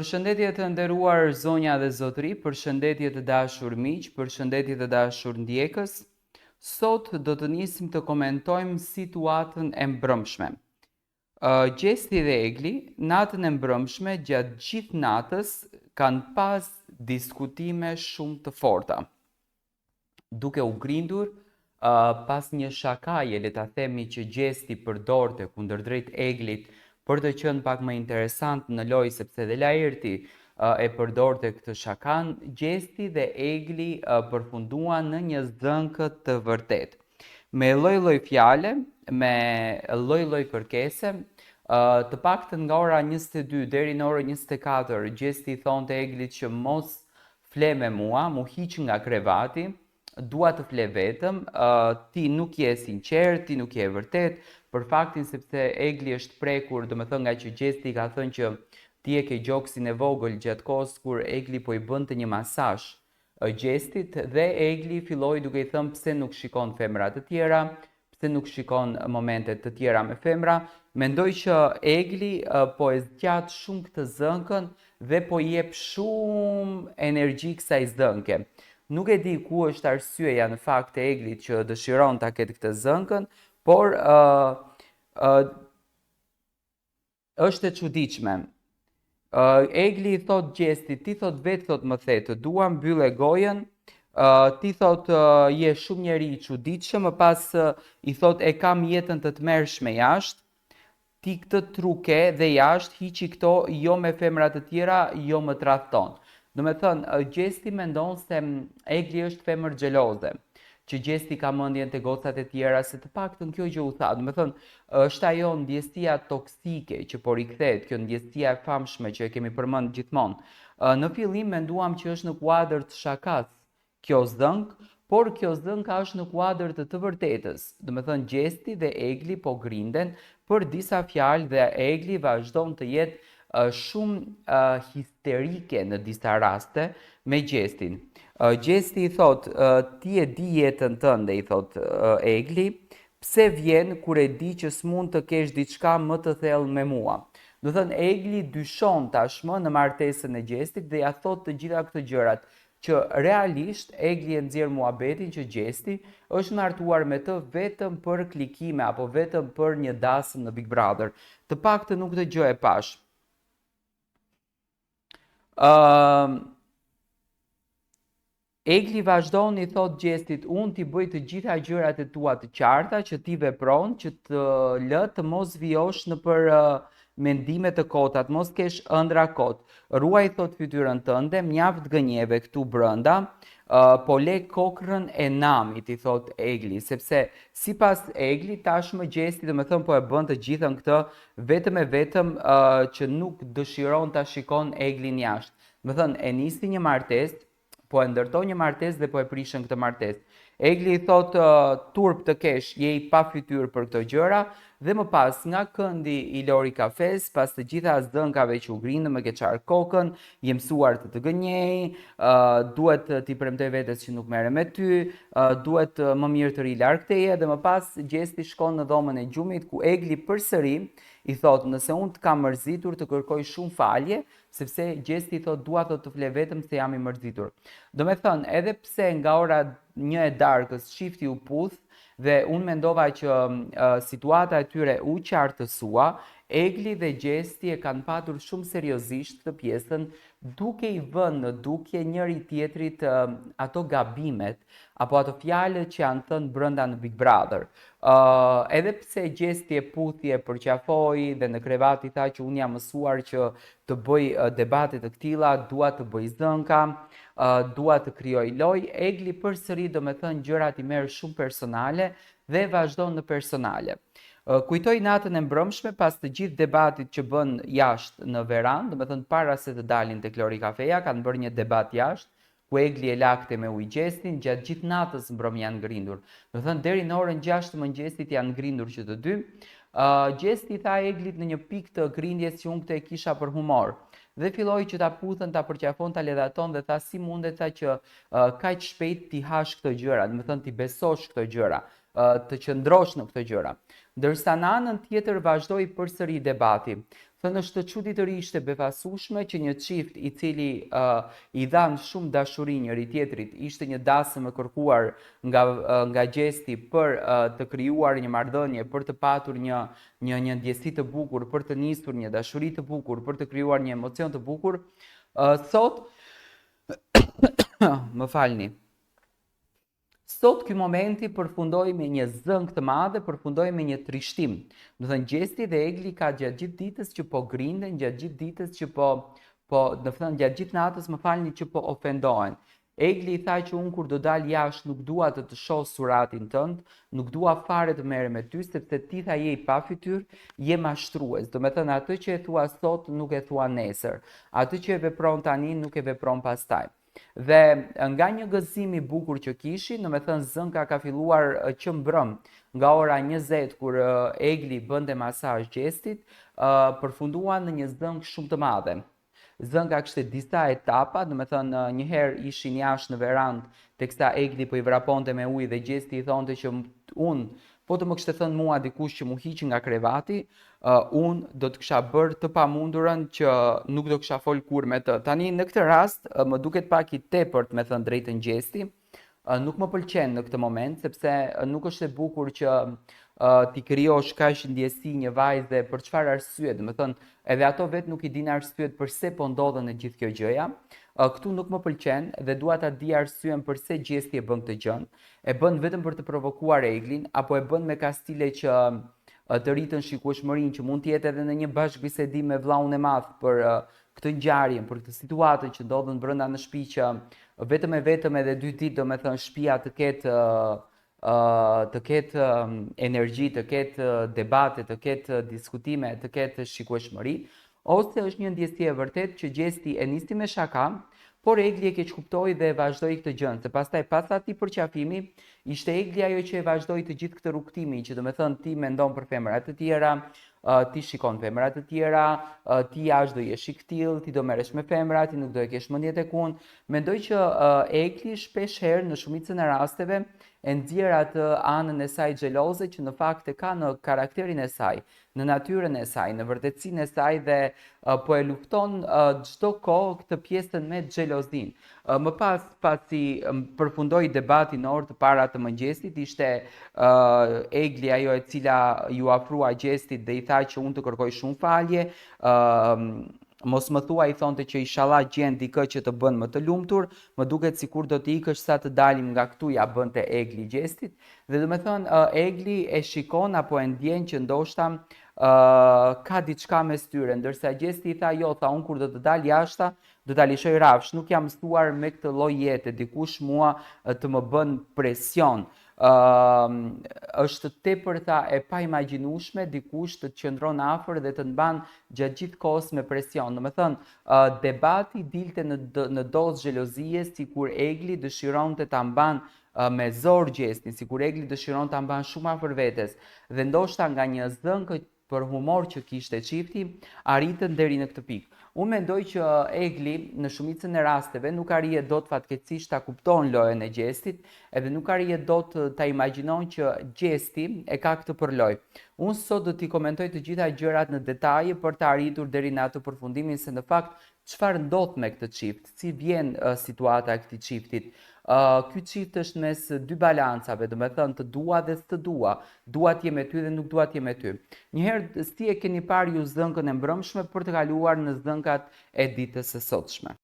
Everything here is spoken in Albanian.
Përshëndetje të nderuar zonja dhe zotëri, përshëndetje të dashur miq, përshëndetje të dashur ndjekës. Sot do të nisim të komentojmë situatën e mbrëmshme. Gjesti dhe Egli, natën e mbrëmshme, gjatë gjithë natës, kanë pas diskutime shumë të forta. Duke u grindur pas një shakaje, le ta themi që Gjesti përdorte kundërdrejt Eglit për të qenë pak më interesant në lojë, sepse dhe Laerti e përdorte këtë shakan, Gjesti dhe Egli përfunduan në një zënkë të vërtet. Me lloj-lloj fjale, me lloj-lloj kërkese, të paktën nga ora 22 deri në orën 24, Gjesti i thonte Eglit që mos fle me mua, mu hiq nga krevati, dua të fle vetëm, ti nuk je sinqert, ti nuk je vërtet, për faktin sepse Egli është prekur, do me thënë nga që Gjesti ka thënë që ti e ke gjoksin e vogël gjatë kohës kur Egli po i bënte një masazh Gjestit, dhe Egli filloi duke i thënë pse nuk shikon femra të tjera, pse nuk shikon momente të tjera me femra. Mendoj që Egli po e zgjat shumë këtë zënkën dhe po i jep shumë energji kësaj zënke. Nuk e di ku është arsyeja në fakt e Eglit që dëshiron ta ketë këtë zënkën, por është e çuditshme. Egli i thot Gjestit, ti thot vetë thot më the, të dua mbylle gojën, ti thot je shumë njeri i çuditshëm, më pas i thot e kam jetën të tmerrshme jashtë, ti këtë truke dhe jashtë, hiqi këto, jo me femra të tjera, jo më tradhton. Do me thënë, Gjesti mendon se Egli është femër xheloze, që Gjesti ka mendjen te gocat e tjera, se të paktën kjo gjë u tha. Do me thënë, është ajo ndjesia toksike që po rikthehet, kjo ndjesia e famshme që e kemi përmend gjithmonë. Në fillim menduam që është në kuadër të shakas kjo zënk, por kjo zënka është në kuadër të vërtetës. Do me thënë, Gjesti dhe Egli po grinden për disa fjalë dhe Egli vazhdon të jetë shumë histerike në disa raste me Gjestin. Gjesti i thot, ti e di jetën tënde, i thot Egli, pse vjen kur e di që s'mund të kesh diçka më të thellë me mua. Do thënë, Egli dyshon tashmë në martesën e Gjestit dhe ja thot të gjitha këto gjërat, që realisht Egli e nxjerr muhabetin që Gjesti është martuar me të vetëm për klikime apo vetëm për një dasëm në Big Brother. Të paktën nuk të gjë e pash. Egli vazhdon i thot Gjestit, unë t'i bëj të gjitha gjërat e tua të qarta, që ti vepron, që të lë të mos vijosh në për mendime të kota, të mos kesh ëndra kot. Ruaj thot fytyrën tënde, mjaft gënjeve këtu brenda, po le kokrën e namit, i thot Egli, sepse sipas Egli tashmë Gjesti, do me thënë, po e bën të gjithën këtë vetëm e vetëm që nuk dëshiron ta shikon Eglin jashtë. Do me thënë, e nisi një martesë, po e ndërtoi një martesë dhe po e prishën këtë martesë. Egli i thot, turp të kesh, je i pa fytyrë për këto gjëra, dhe më pas nga këndi i Lori Kafes, pas të gjitha zënkave që u grindën, më ke qarë kokën, je mësuar të gënjej, duhet t'i premtoj vetes që nuk merrem me ty, duhet më mirë të ri larg teje, dhe më pas Gjesti shkon në dhomën e gjumit, ku Egli përsëri i thot, nëse unë të kam mërzitur të kërkoj shumë falje, sepse Gjesti i thot, dua thot të fle vetëm se jam i mërzitur. Do me thënë, edhe pse nga ora 1 e darkës shifti u puth dhe unë mendova që situata e tyre u qartësua, Egli dhe Gjesti e kanë patur shumë seriozisht këtë pjesën, duke i vënë në dukje njëri tjetrit ato gabimet apo ato fjalët që janë thënë brenda në Big Brother. Edhe pse Gjesti e puthi, e përqafoi dhe në krevat i tha që unë jam mësuar që të bëj debate të këtilla, dua të bëj zënka, dua të krijoj lojë, Egli përsëri, do me thënë, gjërat i merr shumë personale dhe vazhdon në personale. Kujtoj natën e mbrëmshme pas të gjithë debatit që bën jashtë në verandë, do me thënë para se të dalin tek Lori Kafeja, kanë bërë një debat jashtë, ku Egli e lakte me ujë Gjestin, gjatë gjithë natës mbrëm janë ngrindur. Do me thënë deri në orën 6 të mëngjesit janë ngrindur që të dy. Gjesti tha Eglit në një pikë të grindjes që unë këtë e kisha për humor. Dhe filloi që ta puthën, ta përqafon, ta ledhaton dhe tha si mundet tha që kaq shpejt ti hash këto gjëra, do me thënë ti besosh këto gjëra, të qëndrosh në këto gjëra. ndërsa në anën tjetër vazhdoi përsëri debati. Thënë është të çuditërisht e befasueshme që një çift i cili i dhan shumë dashuri njëri tjetrit, ishte një dasëm e kërkuar nga gjesti për të krijuar një marrëdhënie, për të patur një ndjesi të bukur, për të nisur një dashuri të bukur, për të krijuar një emocion të bukur, sot më falni. Sot ky momenti përfundoi me një zënk të madhe, përfundoi me një trishtim. Do thënë Gjesti dhe Egli ka gjatë gjithë ditës që po grinden, gjatë gjithë ditës që do thënë gjatë gjithë natës, më falni, që po ofendohen. Egli i tha që unë kur do dal jashtë nuk dua të shoh suratin tënd, nuk dua fare të merrem me ty sepse ti tha je i pa fytyrë, je mashtrues. Do të thënë atë që e thua sot nuk e thua nesër. Atë që e vepron tani nuk e vepron pastaj. Dhe nga një gëzim i bukur që kishin, do të thënë zënka ka filluar që mbrëm nga ora 20 kur Egli bënte masazh Gjestit, përfunduan në një zënk shumë të madhe. Zënka kishte disa etapa, do të thënë një herë ishin jashtë në verandë, teksa Egli po i vraponte me ujë dhe Gjesti i thonte që unë po të më kishte thënë mua dikush që mu hiqi nga krevati, unë do të kisha bërë të pamundurën që nuk do kisha fol kur me të. Tani në këtë rast më duket pak i tepërt, me thënë drejtën Gjesti. Nuk më pëlqen në këtë moment, sepse nuk është e bukur që ti krijosh kaq ndjesi një vajze për çfarë arsye, do të thënë edhe ato vetë nuk i dinë arsyet pse po ndodhen në gjithë kjo gjëja. Këtu nuk më pëlqen dhe dua ta di arsyen pse Gjesti e bën këtë gjën. E bën vetëm për të provokuar Eglin apo e bën me kastile që të rritën shikueshmërinë, që mund të jetë edhe në një bashkëbisedim me vllaun e madh për këtë ngjarje, për këtë situatë që ndodhen brenda në shtëpi, që vetëm edhe 2 ditë do të thënë shtëpia të ketë energji, të ketë debate, të ketë diskutime, të ketë shikueshmëri, ose është një ndjesi e vërtet që Gjesti e nisi me shaka, por Egli e keq kuptoi dhe vazhdoi këtë gjë. Se pastaj pas atij përqafimi, ishte Egli ajo që e vazhdoi të gjithë këtë rrugtimi, që do të thënë ti mendon për femra të tjera, ti shikon femra të tjera, ti jashtë do jesh i ktill, ti do merresh me femra, ti nuk do e kesh mendje tek unë. Mendoj që Egli shpesh herë në shumicën e rasteve e nxjerr atë anën e saj xheloze që në fakt e ka në karakterin e saj, në natyrën e saj, në vërtetësinë e saj, dhe po e lufton çdo kohë këtë pjesën me xhelozin. Më pas pasi përfundoi debati në orë të para të mëngjesit, ishte Egli ajo e cila ju afrua Gjestit dhe i tha që unë të kërkoj shumë falje, mos më thua, i thonte, që inshallah gjen dikë që të bën më të lumtur, më duket sikur do të ikësh sa të dalim nga këtu, ja bënte Egli Gjestit. Dhe do të thënë Egli e shikon apo e ndjen që ndoshta ka diçka mes tyre, ndërsa Gjesti i tha jo, tha unë kur do të dal jashta, do ta lishoj rafsh, nuk jam mësuar me këtë lloj jete, dikush mua të më bën presion. Është tepër e paimagjinueshme dikush të qëndron afër dhe të mban gjatë gjithë kohës me presion. Do të thënë debati dilte në dozë xhelozie, sikur Egli dëshironte ta mban me zor Gjestin, sikur Egli dëshiron ta mban shumë afër vetes, dhe ndoshta nga një zënk për humor që kishte çifti, arritën deri në këtë pikë. Unë mendoj që Egli në shumicën e rasteve nuk arrije dot fatkeqësisht ta kupton lojën e Gjestit, edhe nuk arrije dot ta imagjinon që Gjesti e ka këtë për lojë. Unë sot do t'i komentoj të gjitha gjërat në detaje për të arritur deri në atë përfundimin se në fakt çfarë ndodh me këtë çift, si vjen situata e këtij çiftit. Ky çift është mes dy balancave, do të thënë të dua dhe s'të dua. Dua të jem me ty dhe nuk dua të jem me ty. Njëherë si e keni parë ju zënkën e mbrëmshme për të kaluar në zënkat e ditës së sotshme.